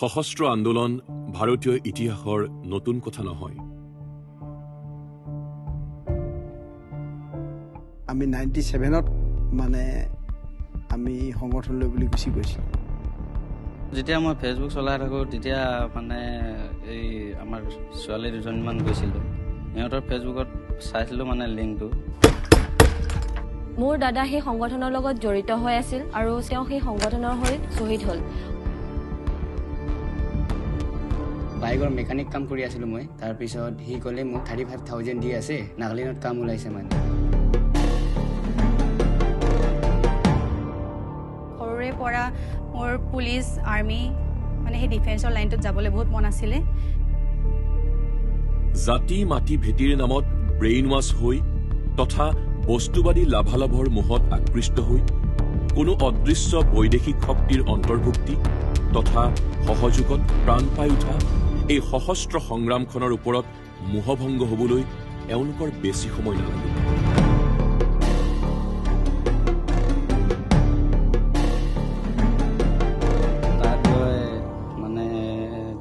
সশস্ত্ৰ আন্দোলন ভাৰতীয় ইতিহাসৰ নতুন কথা নহয়। আমি 97ত মানে আমি সংগঠনলৈ বুলি গুচি গৈছিলোঁ। যেতিয়া মই ফেচবুক চলাই থাকোঁ তেতিয়া মানে এই আমাৰ ছোৱালী দুজনীমান গৈছিলোঁ, সিহঁতৰ ফেচবুকত চাইছিলোঁ মানে লিংকটো। মোৰ দাদা সেই সংগঠনৰ লগত জড়িত হৈ আছিল আৰু তেওঁ সেই সংগঠনৰ হৈ শ্বহীদ হ'ল। বাইকৰ মেকানিক কাম কৰি আছিলোঁ মই। তাৰপিছত সি ক'লে মোক 35,000 দি আছে, নাগালেণ্ডত কাম ওলাইছে মানে। সৰুৰে পৰা মোৰ পুলিচ আৰ্মি মানে সেই ডিফেন্সৰ লাইনটোত যাবলৈ বহুত মন আছিলে। জাতি মাটি ভেটিৰ নামত ব্ৰেইন ৱাছ হৈ তথা বস্তুবাদী লাভালাভৰ মোহত আকৃষ্ট হৈ কোনো অদৃশ্য বৈদেশিক শক্তিৰ অন্তৰ্ভুক্তি তথা সহযোগত প্ৰাণ পাই উঠা এই সশস্ত্ৰ সংগ্ৰামখনৰ ওপৰত মোহভংগ হ'বলৈ এওঁলোকৰ বেছি সময় নালাগে। তাত গৈ মানে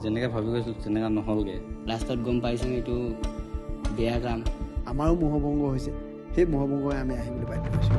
যেনেকৈ ভাবি গৈছিলোঁ তেনেকৈ নহ'লগৈ। লাষ্টত গম পাইছোঁ এইটো বেয়া কাম। আমাৰো মোহভংগ হৈছে, সেই মোহভংগই আমি আহিবলৈ বাধ্য হৈছোঁ।